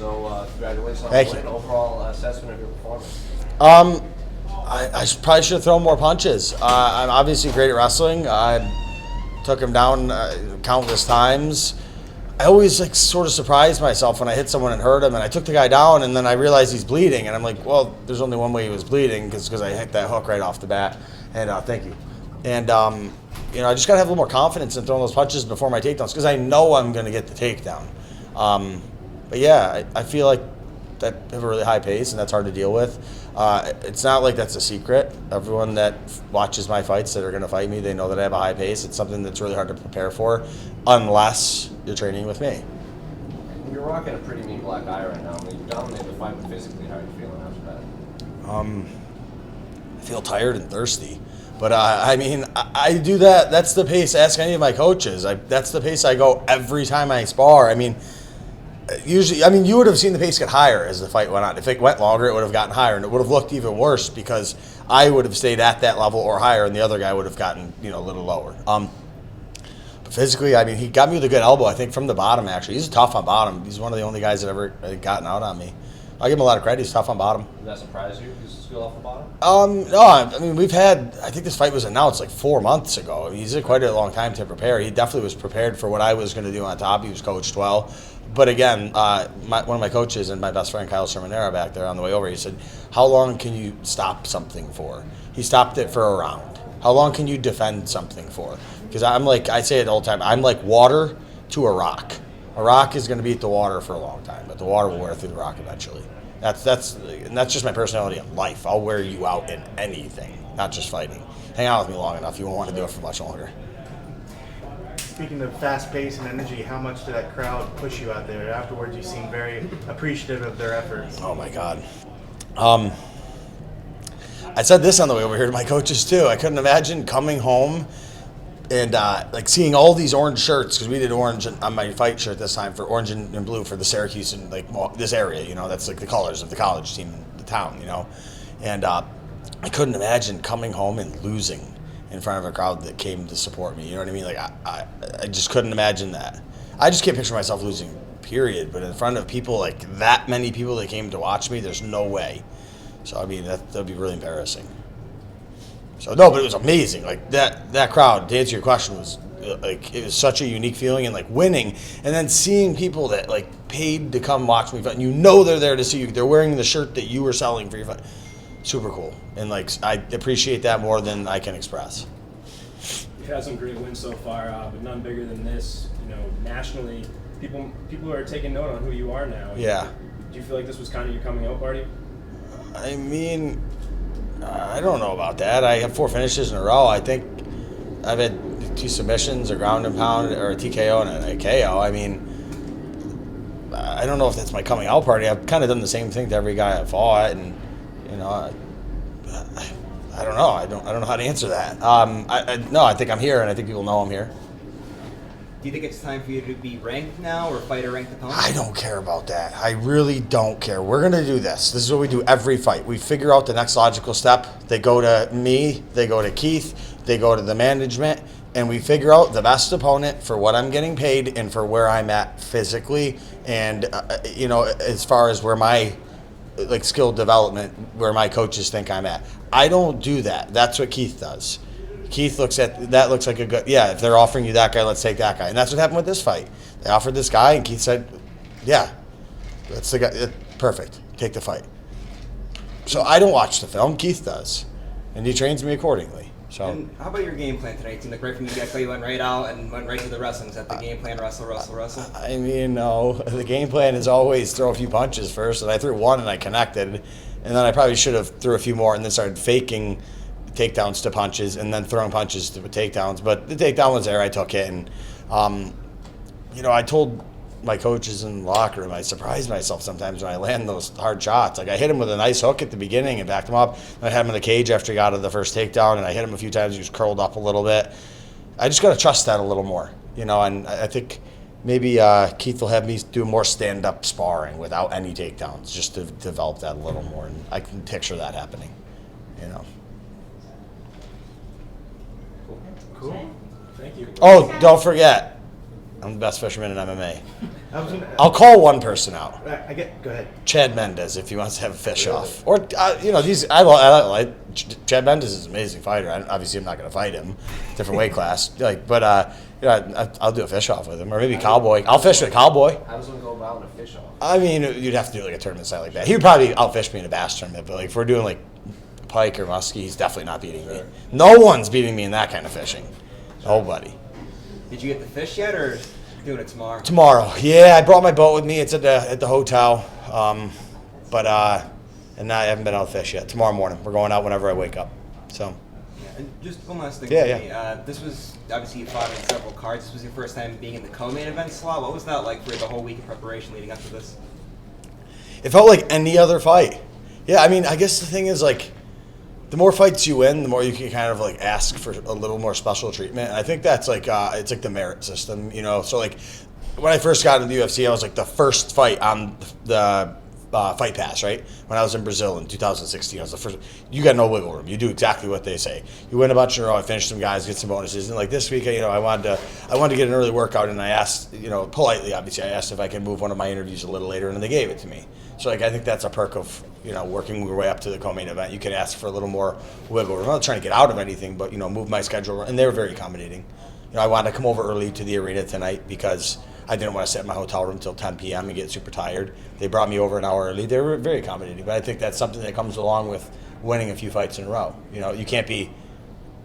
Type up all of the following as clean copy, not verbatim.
So congratulations on Thank the win. you. Overall assessment of your performance. Probably should have thrown more punches. I'm obviously great at wrestling. I took him down countless times. I always sort of surprised myself when I hit someone and hurt him, and I took the guy down, and then I realized he's bleeding, and I'm like, well, there's only one way he was bleeding because I hit that hook right off the bat. And thank you. And I just gotta have a little more confidence in throwing those punches before my takedowns because I know I'm gonna get the takedown. But yeah, I feel like that have a really high pace, and that's hard to deal with. It's not like that's a secret. Everyone that watches my fights that are going to fight me, they know that I have a high pace. It's something that's really hard to prepare for unless you're training with me. You're rocking a pretty mean black eye right now. I mean, you dominated the fight, but physically, how are you feeling after that? I feel tired and thirsty. But, I do that. That's the pace. Ask any of my coaches. That's the pace I go every time I spar. Usually, you would have seen the pace get higher as the fight went on. If it went longer, it would have gotten higher, and it would have looked even worse because I would have stayed at that level or higher, and the other guy would have gotten a little lower. But physically, he got me with a good elbow, I think, from the bottom, actually. He's tough on bottom. He's one of the only guys that ever gotten out on me. I give him a lot of credit. He's tough on bottom. Did that surprise you? His skill off the bottom? No, we've had, I think this fight was announced 4 months ago. He's had quite a long time to prepare. He definitely was prepared for what I was going to do on top. He was coached well. But again, one of my coaches and my best friend, Kyle Sermonera, back there on the way over, he said, how long can you stop something for? He stopped it for a round. How long can you defend something for? Because I say it all the time, I'm like water to a rock. A rock is going to beat the water for a long time, but the water will wear through the rock eventually. That's just my personality in life. I'll wear you out in anything, not just fighting. Hang out with me long enough, you won't want to do it for much longer. Speaking of fast pace and energy, how much did that crowd push you out there? Afterwards, you seemed very appreciative of their efforts. Oh my God. I said this on the way over here to my coaches too. I couldn't imagine coming home and seeing all these orange shirts, because we did orange on my fight shirt this time for orange and blue for the Syracuse and this area. That's the colors of the college team in the town. And I couldn't imagine coming home and losing in front of a crowd that came to support me. You know what I mean? I just couldn't imagine that. I just can't picture myself losing, period. But in front of people, that many people that came to watch me, there's no way. So, that'd be really embarrassing. So, no, but it was amazing. That crowd, to answer your question, was, it was such a unique feeling, and, winning. And then seeing people that, paid to come watch me fight, and they're there to see you. They're wearing the shirt that you were selling for your fight. Super cool. And I appreciate that more than I can express. You've had some great wins so far, but none bigger than this. Nationally, people are taking note on who you are now. Yeah. Do you feel like this was kind of your coming out party? I don't know about that. I have 4 finishes in a row. I think I've had 2 submissions, a ground and pound, or a TKO and a KO. I don't know if that's my coming out party. I've kind of done the same thing to every guy I've fought, and I don't know. I don't know how to answer that. I think I'm here, and I think people know I'm here. Do you think it's time for you to be ranked now or fight a ranked opponent? I don't care about that. I really don't care. We're going to do this. This is what we do every fight. We figure out the next logical step. They go to me, they go to Keith, they go to the management, and we figure out the best opponent for what I'm getting paid and for where I'm at physically and, as far as where my skill development, where my coaches think I'm at. I don't do that. That's what Keith does. Keith looks like a good, if they're offering you that guy, let's take that guy. And that's what happened with this fight. They offered this guy, and Keith said, yeah, that's the guy. Perfect. Take the fight. So I don't watch the film. Keith does. And he trains me accordingly. So. And how about your game plan tonight? It seemed like right from the get-go you went right out and went right to the wrestling. Is that the game plan, wrestle? No. The game plan is always throw a few punches first. And I threw one, and I connected. And then I probably should have threw a few more and then started faking takedowns to punches and then throwing punches to takedowns. But the takedown was there. I took it. And, I told my coaches in the locker room, I surprise myself sometimes when I land those hard shots. I hit him with a nice hook at the beginning and backed him up. And I had him in the cage after he got out of the first takedown, and I hit him a few times. He was curled up a little bit. I just got to trust that a little more, and I think maybe Keith will have me do more stand-up sparring without any takedowns just to develop that a little more. And I can picture that happening, Cool. Thank you. Oh, don't forget, I'm the best fisherman in MMA. I'll call one person out. Go ahead. Chad Mendes, if he wants to have a fish off, or these. I like Chad Mendes is an amazing fighter. Obviously, I'm not going to fight him, different weight class. I'll do a fish off with him, or maybe Cowboy. I'll fish with Cowboy. How does one go about in a fish off? I mean, you'd have to do like a tournament style like that. He would probably outfish me in a bass tournament, but like if we're doing like pike or muskie, he's definitely not beating me. No one's beating me in that kind of fishing. Nobody. Did you get the fish yet, or doing it tomorrow? Tomorrow, yeah. I brought my boat with me. It's at the hotel, and I haven't been out to fish yet. Tomorrow morning, we're going out whenever I wake up. So. And just one last thing. Yeah. This was obviously you fought in several cards. This was your first time being in the co-main event slot. What was that like for the whole week of preparation leading up to this? It felt like any other fight. Yeah, I mean, I guess the thing is like, the more fights you win, the more you can kind of like ask for a little more special treatment. And I think that's like it's like the merit system, So like when I first got into the UFC, I was like the first fight on the Fight Pass, right? When I was in Brazil in 2016, I was the first. You got no wiggle room. You do exactly what they say. You win a bunch in a row. I finished some guys, get some bonuses, and like this week, I wanted to get an early workout, and I asked, politely, obviously, I asked if I could move one of my interviews a little later, and they gave it to me. So like I think that's a perk of working your way up to the co-main event. You can ask for a little more wiggle room. I'm not trying to get out of anything, but move my schedule, and they were very accommodating. I wanted to come over early to the arena tonight because I didn't want to sit in my hotel room until 10 p.m. and get super tired. They brought me over an hour early. They were very accommodating, but I think that's something that comes along with winning a few fights in a row. You can't be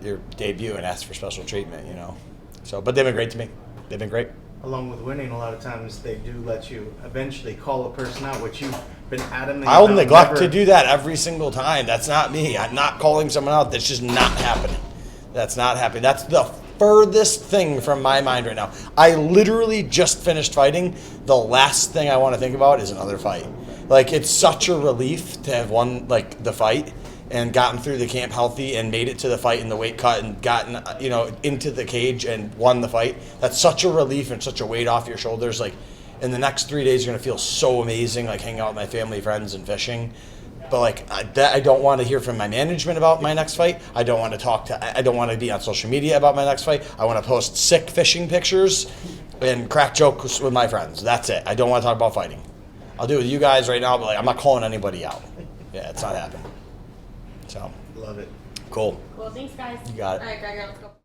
your debut and ask for special treatment, So, but they've been great to me. They've been great. Along with winning, a lot of times they do let you eventually call a person out, which you've been adamant I'll about neglect to do that every single time. That's not me. I'm not calling someone out. That's just not happening. That's not happening. That's the furthest thing from my mind right now. I literally just finished fighting. The last thing I want to think about is another fight. Like, it's such a relief to have won like the fight and gotten through the camp healthy and made it to the fight in the weight cut and gotten into the cage and won the fight. That's such a relief and such a weight off your shoulders. Like, in the next 3 days, you're gonna feel so amazing, like hanging out with my family, friends, and fishing. But like I don't want to hear from my management about my next fight. I don't want to I don't want to be on social media about my next fight. I want to post sick fishing pictures and crack jokes with my friends. That's it. I don't want to talk about fighting. I'll do it with you guys right now, but like I'm not calling anybody out. Yeah, it's not happening. So Love it. cool. Well, thanks, guys. You got it. All right, Gregor, let's go.